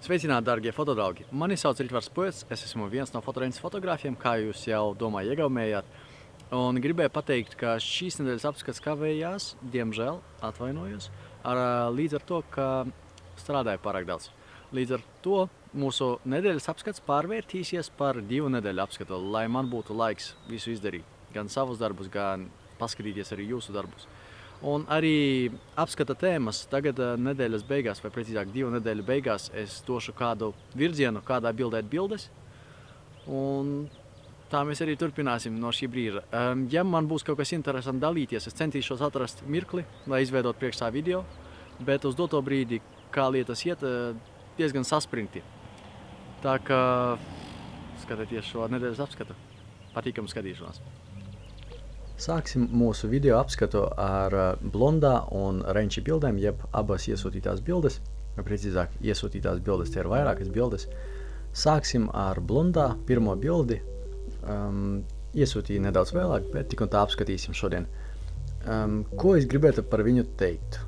Sveicināti, dārgie fotodraugi! Mani sauc Ritvars Puets, es esmu viens no Fotorences fotogrāfiem, kā jūs jau domāju iegaumējāt. Un gribēju pateikt, ka šīs nedēļas apskats kavējās, diemžēl, atvainojos, līdz ar to, ka strādāju pārāk daudz. Līdz ar to mūsu nedēļas apskats pārvērtīsies par 2 nedēļu apskatu, lai man būtu laiks visu izdarīt. Gan savus darbus, gan paskatīties arī jūsu darbus. Un arī apskata tēmas tagad nedēļas beigās, vai precīzāk 2 nedēļu beigās, es došu kādu virzienu, kādā bildēt bildes. Un tā mēs arī turpināsim no šī brīža. Ja man būs kaut kas interesanti dalīties, es centīšos atrast mirkli, lai izveidot priekšā video, bet uz doto brīdi, kā lietas iet, diezgan saspringti. Tā kā skatieties šo nedēļas apskatu. Patīkamu skatīšanos. Sāksim mūsu video apskatu ar blondā un renči bildēm, jeb abas iesūtītās bildes, vai precīzāk iesūtītās bildes, tie ir vairākas bildes. Sāksim ar blondā pirmo bildi, iesūtīju nedaudz vēlāk, bet tik un tā apskatīsim šodien. Ko es gribētu par viņu teikt?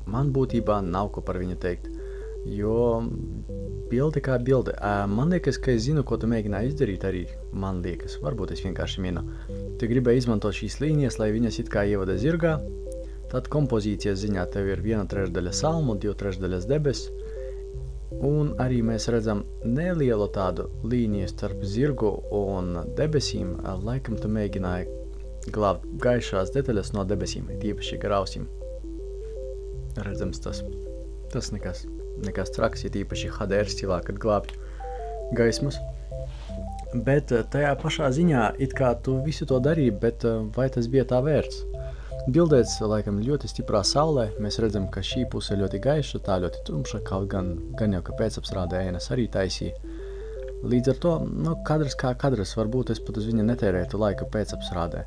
Man būtībā nav ko par viņu teikt, jo bilde kā bilde. Man liekas, ka es zinu, ko tu mēģināji izdarīt arī, man liekas, varbūt es vienkārši minu. Tu gribēji izmantot šīs līnijas, lai viņas it kā ievada zirgā, tad kompozīcijas ziņā tev ir 1/3 salmu, 2/3 debes, un arī mēs redzam nelielu tādu līniju starp zirgu un debesīm, laikam tu mēģināji glābt gaišās detaļas no debesīm, tīpaši grausīm. Redzams tas nekas traks, ja tīpaši HDR stilā, kad glābj gaismas. Bet tajā pašā ziņā it kā tu visu to darīji, bet vai tas bija tā vērts? Bildēts laikam ļoti stiprā saulē, mēs redzam, ka šī puse ļoti gaiša, tā ļoti tumša, kaut gan jau ka pēcapstrādē ēnas arī taisīja. Līdz ar to, kadrs kā kadrs, varbūt es pat uz viņa netērētu laika pēcapstrādē.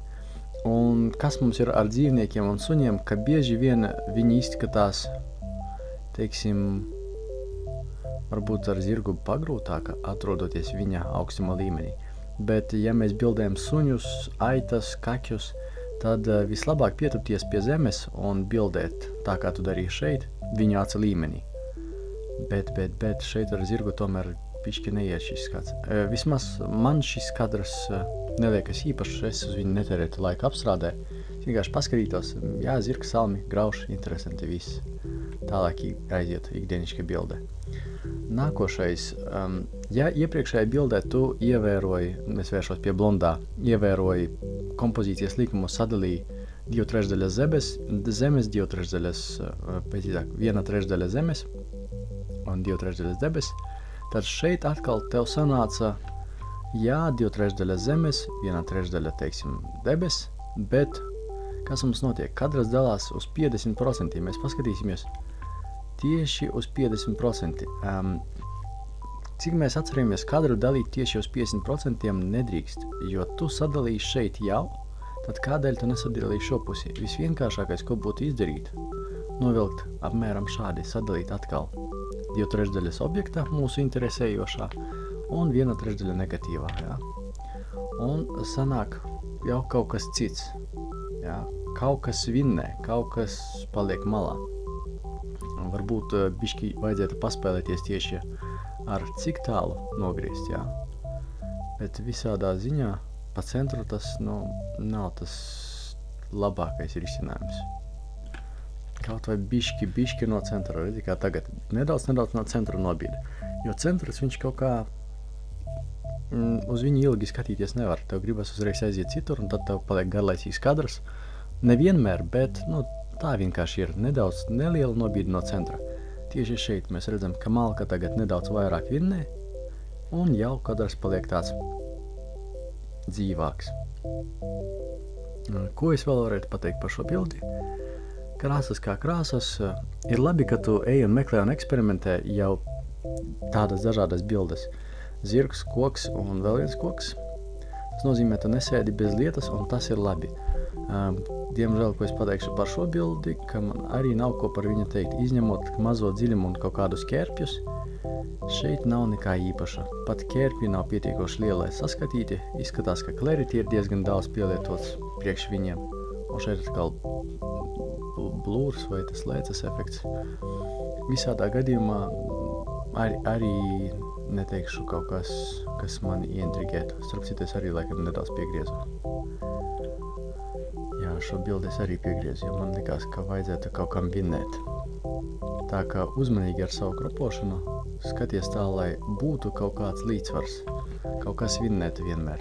Un kas mums ir ar dzīvniekiem un suņiem, ka bieži vien viņi izskatās, teiksim, varbūt ar zirgu pagrūtāk atrodoties viņa augstuma līmenī. Bet, ja mēs bildējam suņus, aitas, kaķus, tad vislabāk pietupties pie zemes un bildēt tā, kā tu darīji šeit, viņa acu līmenī. Bet šeit ar zirgu tomēr pišķi neiet šis skats. Vismaz man šis kadrs neliekas īpašs, es uz viņu netērētu laika apstrādē. Es vienkārši paskatītos, jā, zirgs, salmi, grauši, interesanti viss. Tālāk aiziet ikdienišķa bilde. Nākošais, ja iepriekšējā bildē tu ievēroji, es vēršos pie blondā, ievēroji kompozīcijas likumu, sadalīji 2/3 zemes, 2/3, pēcīzāk, 1/3 zemes un 2/3 debes, tad šeit atkal tev sanāca, jā, 2/3 zemes, 1/3, teiksim, debes, bet kas mums notiek? Kadras dalās uz 50%, mēs paskatīsimies tieši uz 50%. Cik mēs atceramies, kadru dalīt tieši uz 50% nedrīkst, jo tu sadalīji šeit jau, tad kādēļ tu nesadalīji šo pusi? Visvienkāršākais, ko būtu izdarīt, novilkt apmēram šādi, sadalīt atkal 2/3 objekta mūsu interesējošā un 1/3 negatīvā. Jā. Un sanāk jau kaut kas cits. Jā. Kaut kas vinnē, kaut kas paliek malā. Varbūt bišķi vajadzētu paspēlēties tieši ar cik tālu nogriezt, jā. Bet visādā ziņā pa centru tas nav tas labākais risinājums. Kaut vai bišķi no centra, redzi kā tagad, nedaudz no centra nobīda. Jo centrs viņš kaut kā uz viņu ilgi skatīties nevar. Tev gribas uzreiz aiziet citur, un tad tev paliek garlaicīgs kadrs. Nevienmēr, bet tā vienkārši ir nedaudz neliela nobīde no centra. Tieši šeit mēs redzam, ka malka tagad nedaudz vairāk vinnē, un jau kadrs paliek tāds dzīvāks. Ko es vēl varētu pateikt par šo bildi? Krāsas kā krāsas. Ir labi, ka tu ej un meklē un eksperimentē jau tādas dažādas bildes. Zirgs, koks un vēl viens koks. Tas nozīmē, tu nesēdi bez lietas, un tas ir labi. Diemžēl, ko es pateikšu par šo bildi, ka man arī nav ko par viņu teikt. Izņemot mazo dziļumu un kaut kādus ķērpjus, šeit nav nekā īpaša. Pat ķērpji nav pietiekoši lielai saskatīti. Izskatās, ka clarity ir diezgan daudz pielietots priekš viņiem. Un šeit atkal blūrs vai tas lēcas efekts. Visādā gadījumā arī neteikšu kaut kas mani ieintrigētu. Starp citu, es arī laikam nedaudz piegriezu. Jā, šo bildi es arī piegriezu, jo man likās, ka vajadzētu kaut kam vinnēt. Tā kā uzmanīgi ar savu kropošanu skaties tā, lai būtu kaut kāds līdzsvars, kaut kas vinnētu vienmēr.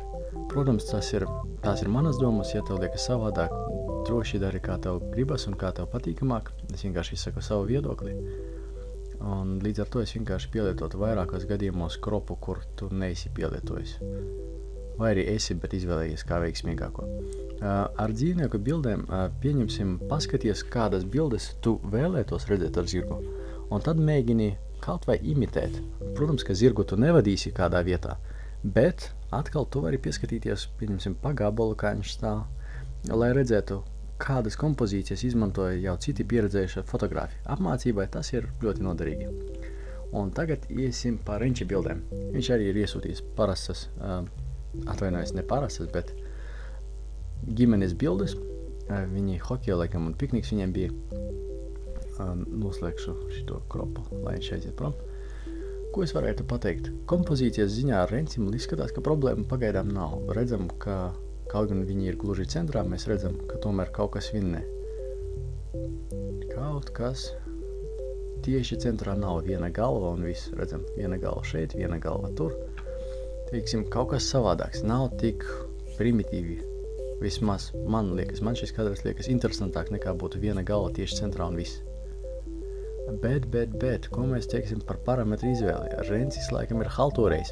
Protams, tās ir manas domas, ja tev liekas savādāk, droši dari, kā tev gribas un kā tev patīkamāk. Es vienkārši izsaku savu viedokli. Un līdz ar to es vienkārši pielietotu vairākos gadījumos kropu, kur tu neesi pielietojis. Vai arī esi, bet izvēlējies kā veiksmīgāko. Ar dzīvnieku bildēm pieņemsim, paskaties, kādas bildes tu vēlētos redzēt ar zirgu. Un tad mēģini kaut vai imitēt. Protams, ka zirgu tu nevadīsi kādā vietā, bet atkal tu vari pieskatīties, pieņemsim, pa gabalu, kā viņš stāv, lai redzētu, kādas kompozīcijas izmantoja jau citi pieredzējuši fotografi. Apmācībai tas ir ļoti noderīgi. Un tagad iesim par Renči bildēm. Viņš arī ir iesūtījis parastas, atvainojos ne parastas, bet ģimenes bildes. Viņi hokeja laikam un pikniks viņiem bija. Noslēgšu šito kropu, lai viņš aiziet prom. Ko es varētu pateikt? Kompozīcijas ziņā ar Rencim izskatās, ka problēma pagaidām nav. Redzam, ka kaut gan viņi ir gluži centrā, mēs redzam, ka tomēr kaut kas vinnē. Kaut kas tieši centrā nav viena galva un viss. Redzam, viena galva šeit, viena galva tur. Teiksim, kaut kas savādāks. Nav tik primitīvi. Vismaz man šis kadrs liekas interesantāk nekā būtu viena galva tieši centrā un viss. Bet, ko mēs teiksim par parametru izvēli? Rencis laikam ir halturējis.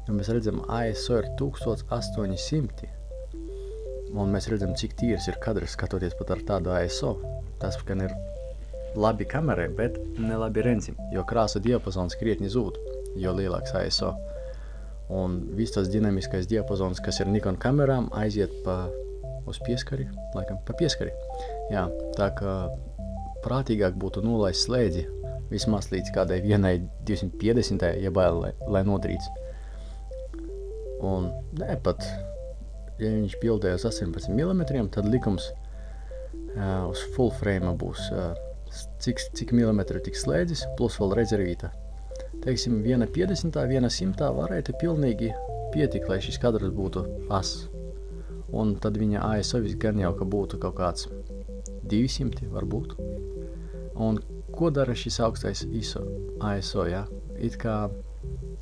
Jo mēs redzam, ISO ir 1800. Un mēs redzam, cik tīrs ir kadrs, skatoties pat ar tādu ISO. Tas, gan ir labi kamerai, bet ne labi Rencim, jo krāsa diapazons krietni zūd, jo lielāks ISO. Un viss tas dinamiskais diapazons, kas ir Nikon kamerām, aiziet uz pieskari, laikam pa pieskari. Jā, tā kā prātīgāk būtu nolaist slēdzi vismaz līdz kādai vienai 250, ja bail, lai nodrīc. Un pat, ja viņš bildē uz 18 mm, tad likums uz full frame būs cik milimetri tik slēdzis, plus vēl rezervīta. Teiksim, 1,50, 1,100 varētu pilnīgi pietikt, lai šis kadrs būtu as. Un tad viņa ISO gan jau, ka būtu kaut kāds 200 varbūt. Un ko dara šis augstais ISO, ja? It kā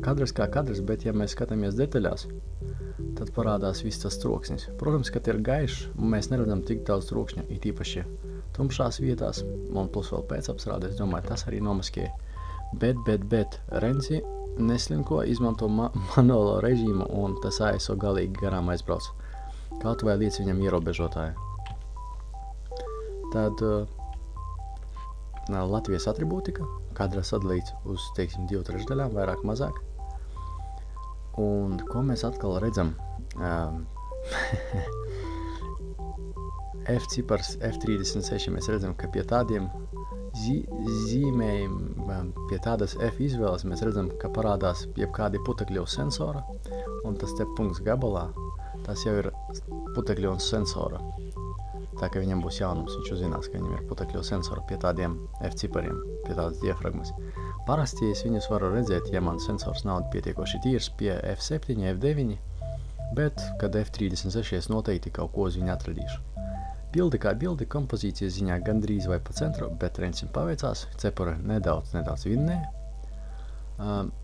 kadrs, bet ja mēs skatāmies detaļās, tad parādās viss tas troksnis. Protams, kad ir gaišs, mēs neredzam tik daudz trokšņa, it īpaši tumšās vietās, un plus vēl pēcapstrāde, es domāju, tas arī nomaskēja. Bet, Renci neslinko, izmanto manuālo režīmu, un tas ISO galīgi garām aizbrauc. Kaut vai līdz viņam ierobežotāji. Tad Latvijas atribūtika, kadra sadalīts uz, teiksim, 2/3, vairāk mazāk. Un ko mēs atkal redzam? F-cipars F36 mēs redzam, ka pie tādiem zīmējumiem, pie tādas F izvēles mēs redzam, ka parādās jebkādi putekļu sensora, un tas te punkts gabalā, tas jau ir putekļu sensora. Tā kā viņam būs jaunums, viņš uzzinās, ka viņam ir putekļu sensora pie tādiem F-cipariem, pie tādas diafragmas. Parasti es viņus varu redzēt, ja man sensors nav pietiekoši tīrs pie F7, F9, bet, kad F36 noteikti kaut ko uz viņu atradīšu. Bildi kā bildi, kompozīcijas ziņā gandrīz vai pa centru, bet Rencim paveicās, cepura nedaudz vinnē.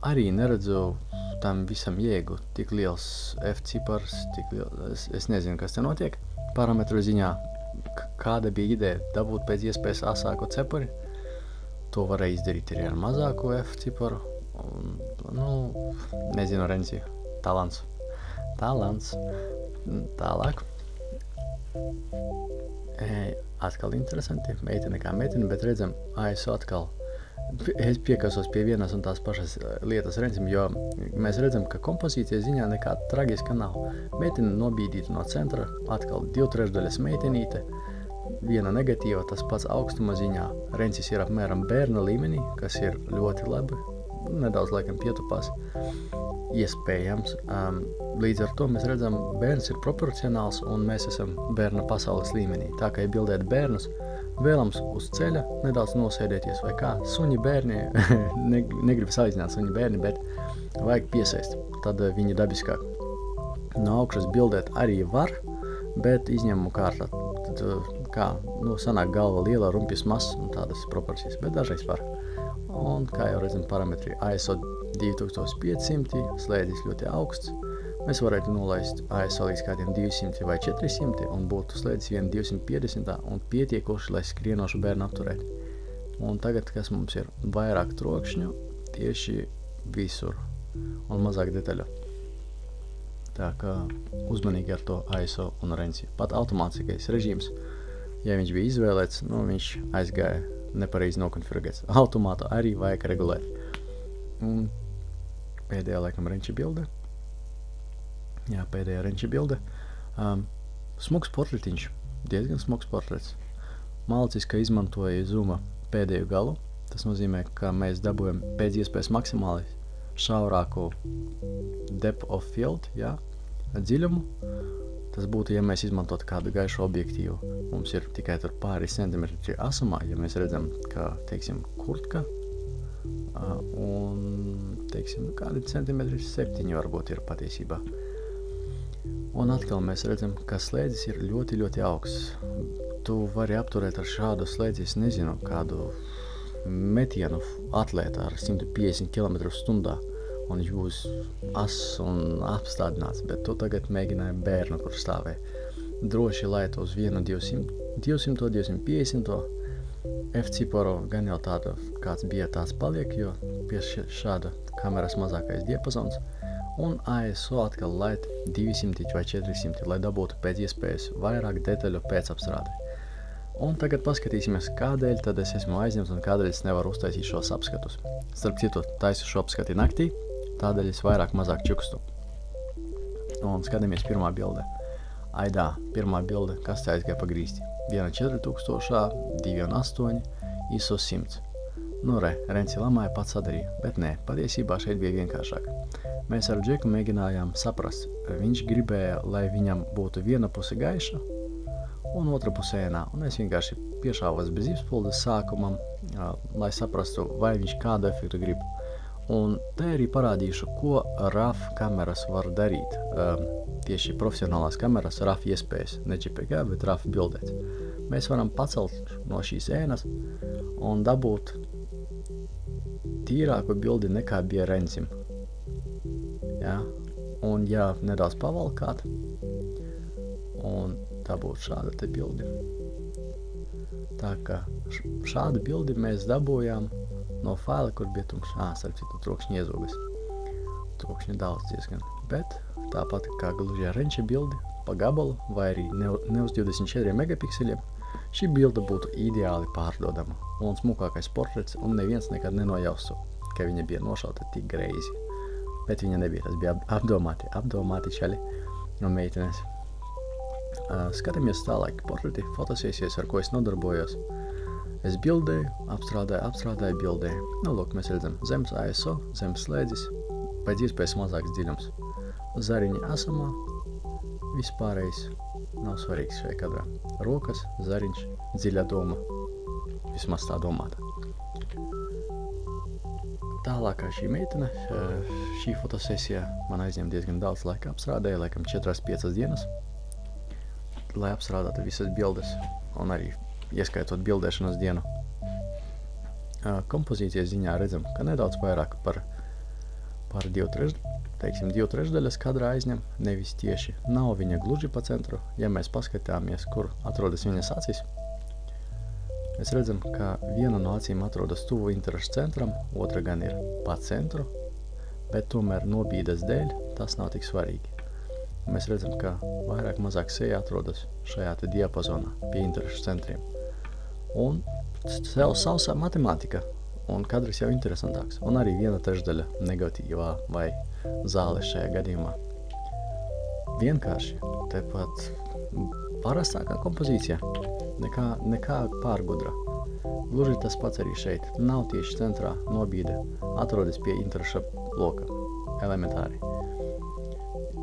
Arī neredzu tam visam jēgu, tik liels F-cipars, es nezinu, kas te notiek. Parametru ziņā, kāda bija ideja dabūt pēc iespējas asāku cepuri, to varēja izdarīt arī ar mazāku F-ciparu. Nezinu, Renci, talants. Tālāk. Atkal interesanti, meitene kā meitene, bet redzam, ISO atkal. Es piekasos pie vienas un tās pašas lietas Rencim, jo mēs redzam, ka kompozīcija ziņā nekā tragiska nav. Meitene nobīdīta no centra, atkal 2/3 meitenīte, viena negatīva, tas pats augstuma ziņā. Rencis ir apmēram bērna līmenī, kas ir ļoti labi, nedaudz laikam pietupās, iespējams. Līdz ar to mēs redzam, bērns ir proporcionāls un mēs esam bērna pasaules līmenī. Tā kā ja bildēt bērnus, Vēlams uz ceļa nedaudz nosēdēties vai kā. Suņi bērni, negribu salīdzināt suņi bērni, bet vajag piesaist, tad viņi dabiskāk. No augšas bildēt arī var, bet izņemumu kārtā. Tad, kā, sanāk galva liela, rumpis mazs un tādas proporcijas, bet dažreiz var. Un, kā jau redzam, parametri ISO 2500, slēdzis ļoti augsts. Mēs varētu nolaist ISO līdz kādiem 200 vai 400 un būtu slēdzis vien 250 un pietiekoši, lai skrienošu bērnu apturētu. Un tagad, kas mums ir vairāk trokšņu tieši visur un mazāk detaļu. Tā kā uzmanīgi ar to ISO un renci. Pat automātiskais režīms, ja viņš bija izvēlēts, viņš aizgāja nepareizi nokonfigurēts. Automātu arī vajag regulēt. Un pēdējā laikam renči bilde. Jā, pēdējā renči bilde. Smuks portretiņš, diezgan smuks portrets. Malcis, ka izmantoja zuma pēdējo galu. Tas nozīmē, ka mēs dabūjam pēc iespējas maksimāli šaurāku depth of field, dziļumu. Tas būtu, ja mēs izmantotu kādu gaišu objektīvu. Mums ir tikai tur pāris centimetri asumā, ja mēs redzam, ka, teiksim, kurtka un, teiksim, kādi centimetri 7 varbūt ir patiesībā. Un atkal mēs redzam, ka slēdzis ir ļoti, ļoti augsts. Tu vari apturēt ar šādu slēdzi, es nezinu, kādu metienu atlētu ar 150 km/h, un viņš būs ass un apstādināts, bet tu tagad mēģināji bērnu, kur stāvē. Droši laiet uz 200, 250, F-ciparu gan jau tāda, kāds bija tāds paliek, jo pie šāda kameras mazākais diapazons. Un ISO atkal laiet 200 vai 400, lai dabūtu pēc iespējas vairāk detaļu pēc apstrādi. Un tagad paskatīsimies, kādēļ tad es esmu aizņemts un kādēļ es nevaru uztaisīt šos apskatus. Starp citu, taisu šo apskati naktī, tādēļ es vairāk mazāk čukstu. Un skatāmies pirmā bilde. Aidā, pirmā bilde, kas te aizgāja pa grīsti. 1.4000, 2.8, ISO 100. Nu renci lamāja pats sadarīja, bet nē, patiesībā šeit bija vienkāršāk. Mēs ar Džeku mēģinājām saprast. Viņš gribēja, lai viņam būtu viena puse gaiša un otra puse ēnā. Un es vienkārši piešāvos bez izpildes sākumam, lai saprastu, vai viņš kādu efektu grib. Un te arī parādīšu, ko RAW kameras var darīt. Tieši profesionālās kameras RAW iespējas, ne JPG, bet RAW bildēt. Mēs varam pacelt no šīs ēnas un dabūt tīrāku bildi nekā bija rencim. Ja? Un ja nedaudz pavalkāt, un dabūt šādu te bildi. Tā kā šādu bildi mēs dabūjām no faila, kur bija tumšs. Starp citu, trokšņi iezogas. Trokšņi daudz diezgan. Bet tāpat kā gluži ar renča bildi, pa gabalu, vai arī ne uz 24 megapikseliem, šī bilde būtu ideāli pārdodama. Un smukākais portrets, un neviens nekad nenojaustu, ka viņa bija nošauta tik greizi. Bet viņa nebija, tas bija apdomāti čaļi un meitenes. Skatāmies tālāk portreti, fotosesijas, ar ko es nodarbojos. Es bildēju, apstrādāju, bildēju. Lūk, mēs redzam zemes ISO, zemes slēdzis, pēc iespējas mazāks dziļums. Zariņi asumā, vispārējais nav svarīgs šajā kadrā. Rokas, zariņš, dziļa doma, vismaz tā domāta. Tālākā šī meitene, šī fotosesija man aizņem diezgan daudz laika apstrādēja, laikam 4-5 dienas, lai apstrādātu visas bildes un arī ieskaitot bildēšanas dienu. Kompozīcijas ziņā redzam, ka nedaudz vairāk par 2/3 kadrā aizņem, nevis tieši. Nav viņa gluži pa centru, ja mēs paskatāmies, kur atrodas viņas acis. Mēs redzam, ka viena no acīm atrodas tuvu interešu centram, otra gan ir pa centru, bet tomēr nobīdes dēļ tas nav tik svarīgi. Mēs redzam, ka vairāk mazāk seja atrodas šajā te diapazonā pie interešu centriem. Un sausā matemātika, un kadrs jau interesantāks, un arī 1/3 negatīvā vai zāle šajā gadījumā. Vienkārši, tepat parastākā kompozīcija, nekā pārgudra. Gluži tas pats arī šeit, nav tieši centrā nobīde, atrodas pie intereša loka, elementāri.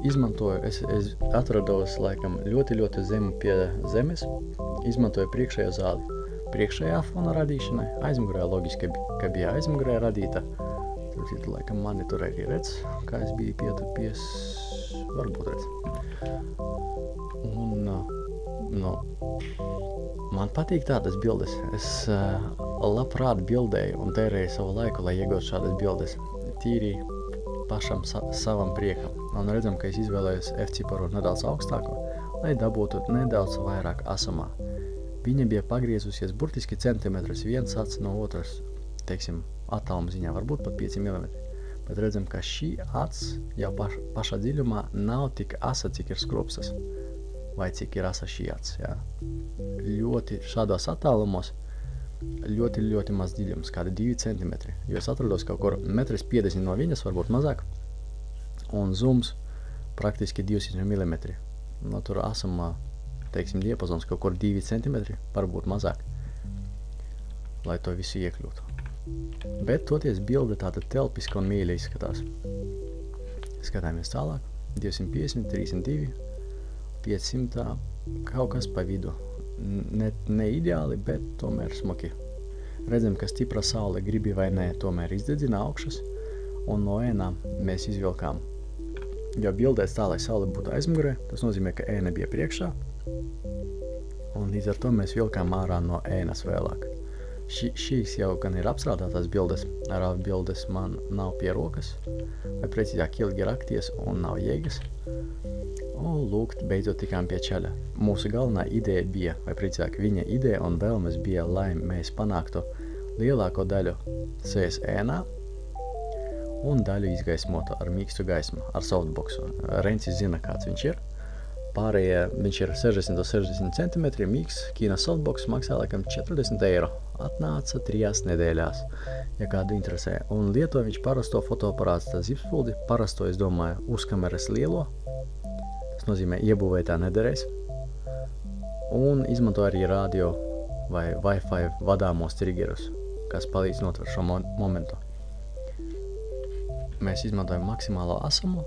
Es atrados laikam ļoti zemu pie zemes, izmantoju priekšējo zāli. priekšējā fona radīšanai. Aizmugurē loģiski, ka bija aizmugurē radīta. Tad, laikam, mani tur arī redz, kā es biju pietupies, varbūt redz. Un, man patīk tādas bildes. Es labprāt bildēju un tērēju savu laiku, lai iegūtu šādas bildes. Tīri pašam savam priekam. Un redzam, ka es izvēlējos F-ciparu nedaudz augstāko, lai dabūtu nedaudz vairāk asumā. Viņa bija pagriezusies burtiski centimetrus viens acs no otras, teiksim, attāluma ziņā, varbūt pat 5 mm. Bet redzam, ka šī acs jau pašā dziļumā nav tik asa, cik ir skrupstas, vai cik ir asa šī acs. Jā. Ļoti šādos attālumos ļoti maz dziļums, kādi 2 cm. Jo es atrados kaut kur 1,50 m no viņas, varbūt mazāk, un zooms praktiski 200 mm. No tur asumā, teiksim, diapazons kaut kur 2 cm, varbūt mazāk, lai to visu iekļūtu. Bet toties bilde tāda telpiska un mīļa izskatās. Skatāmies tālāk. 250, 32, 500, kaut kas pa vidu. Ne ideāli, bet tomēr smuki. Redzam, ka stipra saule gribi vai ne, tomēr izdedzina augšas, un no ēnām mēs izvilkām. Jo bildēs tā, lai saule būtu aizmugurē, tas nozīmē, ka ēna bija priekšā, un līdz ar to mēs vilkām ārā no ēnas vēlāk. Šīs jau gan ir apstrādātās bildes, arā bildes man nav pie rokas, vai precīzāk ilgi rakties un nav jēgas. Un lūk, beidzot tikām pie čaļa. Mūsu galvenā ideja bija, vai precīzāk viņa ideja un vēlmes bija, lai mēs panāktu lielāko daļu sēs ēnā un daļu izgaismotu ar mīkstu gaismu, ar softboxu. Rencis zina, kāds viņš ir. Pārējie viņš ir 60 cm, mīks, Kīna softbox maksā laikam 40 €. Atnāca 3 nedēļās, ja kādu interesē. Un lieto viņš parasto fotoaparātu, tā zipspuldi, parasto, es domāju, uz kameras lielo. Tas nozīmē, iebūvēja tā nederēs. Un izmanto arī radio vai Wi-Fi vadāmos triggerus, kas palīdz notvert šo momentu. Mēs izmantojam maksimālo asumu,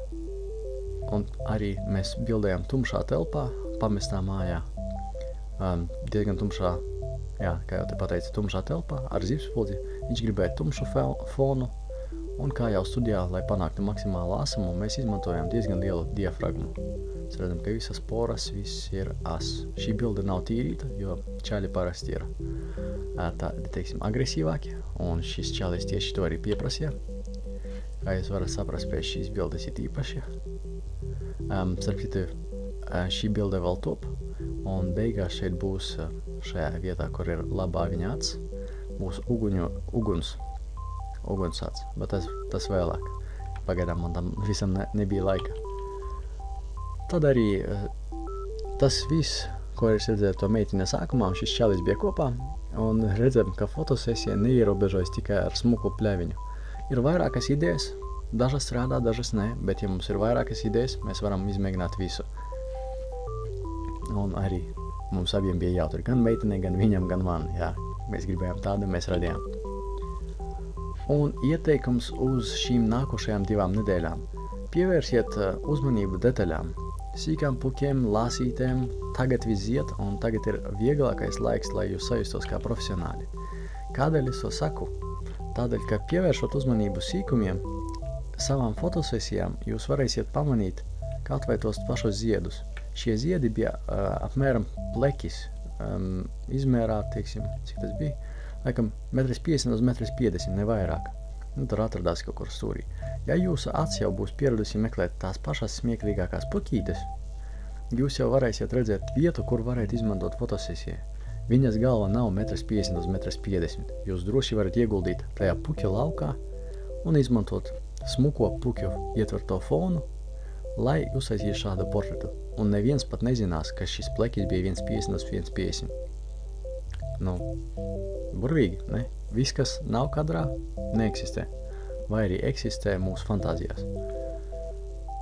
un arī mēs bildējam tumšā telpā, pamestā mājā. Diezgan tumšā, jā, kā jau te pateica, tumšā telpā ar zipspuldi. Viņš gribēja tumšu fonu, un kā jau studijā, lai panāktu maksimālu asumu, mēs izmantojam diezgan lielu diafragmu. Mēs redzam, ka visas poras, viss ir as. Šī bilde nav tīrīta, jo čaļi parasti ir tādi, teiksim, agresīvāki, un šis čalis tieši to arī pieprasīja. Kā jūs varat saprast, pēc šīs bildes ir īpaši. Starp citu, šī bilde vēl top, un beigās šeit būs šajā vietā, kur ir labā viņa acs, būs uguns acs, bet tas vēlāk. Pagaidām man tam visam nebija laika. Tad arī tas viss, ko es redzēju to meitini sākumā, un šis čalis bija kopā, un redzam, ka fotosesija neierobežojas tikai ar smuku pļaviņu. Ir vairākas idejas, dažas strādā, dažas ne, bet ja mums ir vairākas idejas, mēs varam izmēģināt visu. Un arī mums abiem bija jātur gan meitenei, gan viņam, gan man, jā. Mēs gribējām tādu, mēs radījām. Un ieteikums uz šīm nākošajām 2 nedēļām. Pievērsiet uzmanību detaļām, sīkām pukiem, lāsītēm, tagad viss iet, un tagad ir vieglākais laiks, lai jūs sajustos kā profesionāļi. Kādēļ es to saku? Tādēļ, ka pievēršot uzmanību sīkumiem, savām fotosesijām jūs varēsiet pamanīt kaut vai tos pašos ziedus. Šie ziedi bija apmēram plekis, izmērā, teiksim, cik tas bija, laikam 1,50 uz 1,50 m, ne vairāk. Nu, tur atradās kaut kur stūrī. Ja jūsu acs jau būs pieradusi meklēt tās pašas smieklīgākās pukītes, jūs jau varēsiet redzēt vietu, kur varētu izmantot fotosesijai. Viņas galva nav 1,50 uz 1,50 m. Jūs droši varat ieguldīt tajā puķu laukā un izmantot smuko puķu ietverto fonu, lai uztaisītu šādu portretu. Un neviens pat nezinās, ka šis plekis bija 1,50 uz 1,50 m. Nu, burvīgi, ne? Viss, kas nav kadrā, neeksistē. Vai arī eksistē mūsu fantāzijās.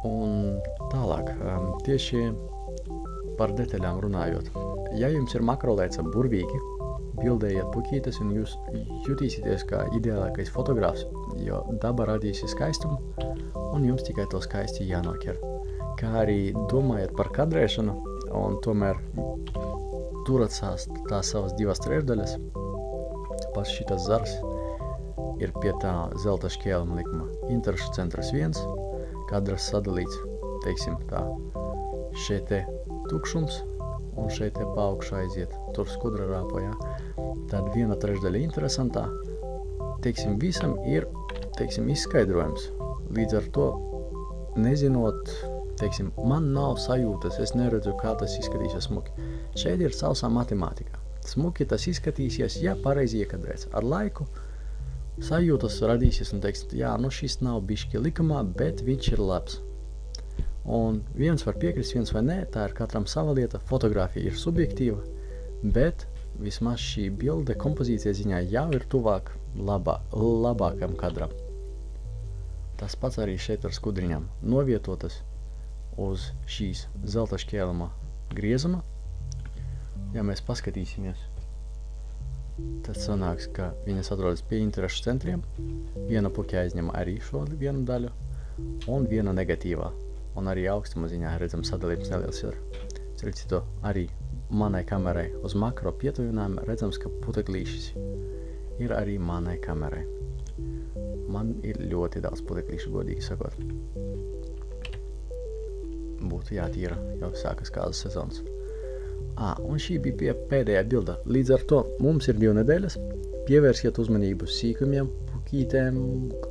Un tālāk, tieši par detaļām runājot. Ja jums ir makrolēca burvīgi, bildējiet puķītes un jūs jutīsieties kā ideālākais fotogrāfs, jo daba radīsi skaistumu un jums tikai to skaisti jānoķer. Kā arī domājiet par kadrēšanu un tomēr turat tās savas 2/3. Pats šitas zars ir pie tā zelta šķēluma likuma. Interešu centrs 1, kadrs sadalīts, teiksim tā, šeit te tukšums un šeit te pa augšu aiziet. Tur skudra rāpo, jā. Tad 1/3 interesantā. Teiksim, visam ir, teiksim, izskaidrojums. Līdz ar to, nezinot, teiksim, man nav sajūtas, es neredzu, kā tas izskatīsies smuki. Šeit ir sausā matemātika. Smuki tas izskatīsies, ja pareizi iekadrēts. Ar laiku sajūtas radīsies un teiks, jā, nu šis nav bišķi likumā, bet viņš ir labs. Un viens var piekrist, viens vai nē, tā ir katram sava lieta. Fotogrāfija ir subjektīva, bet vismaz šī bilde kompozīcija ziņā jau ir tuvāk labākam kadram. Tas pats arī šeit ar skudriņām. Novietotas uz šīs zelta šķēluma griezuma. Ja mēs paskatīsimies, tad sanāks, ka viņas atrodas pie interešu centriem. Viena puķa aizņem arī šo vienu daļu un viena negatīvā. Un arī augstuma ziņā redzam sadalījums neliels ir. Starp citu, arī manai kamerai uz makro pietuvinājumu redzams, ka puteklīšas ir arī manai kamerai. Man ir ļoti daudz puteklīšu, godīgi sakot. Būtu jātīra, jau sākas kāzas sezonas. Un šī bija pēdējā bilda. Līdz ar to mums ir 2 nedēļas. Pievērsiet uzmanību sīkumiem, pukītēm,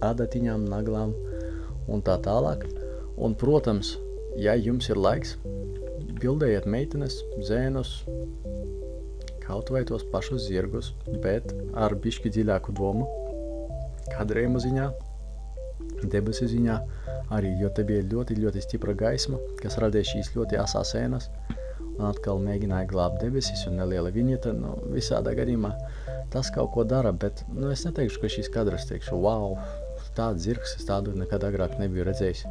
adatiņām, naglām un tā tālāk. Un, protams, ja jums ir laiks, bildējiet meitenes, zēnus, kaut vai tos pašus zirgus, bet ar bišķi dziļāku domu, kadrējuma ziņā, debesu ziņā, arī, jo te bija ļoti, ļoti stipra gaisma, kas radīja šīs ļoti asās ēnas, un atkal mēģināja glābt debesis un neliela viņeta, visādā gadījumā tas kaut ko dara, bet, es neteikšu, ka šīs kadras teikšu, wow, tāds zirgs, es tādu nekad agrāk nebiju redzējis.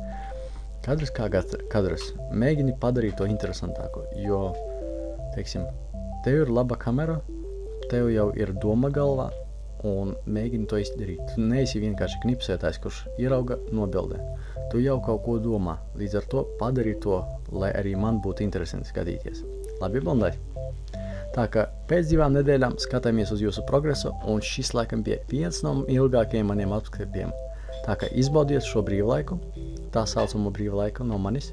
Kadras kā kadras, mēģini padarīt to interesantāko, jo, teiksim, tev ir laba kamera, tev jau ir doma galvā, un mēģini to izdarīt. Tu neesi vienkārši knipsētājs, kurš ierauga nobildē. Tu jau kaut ko domā, līdz ar to padarīt to, lai arī man būtu interesanti skatīties. Labi, bildai? Tā kā pēc 2 nedēļām skatāmies uz jūsu progresu, un šis laikam bija viens no ilgākajiem maniem apskatiem. Tā kā izbaudiet šo brīvlaiku, tā saucamo brīvlaiku no manis,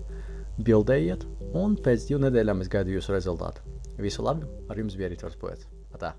bildējiet, un pēc 2 nedēļām es gaidu jūsu rezultātu. Visu labi, ar jums bija Ritvars Poets. Atā!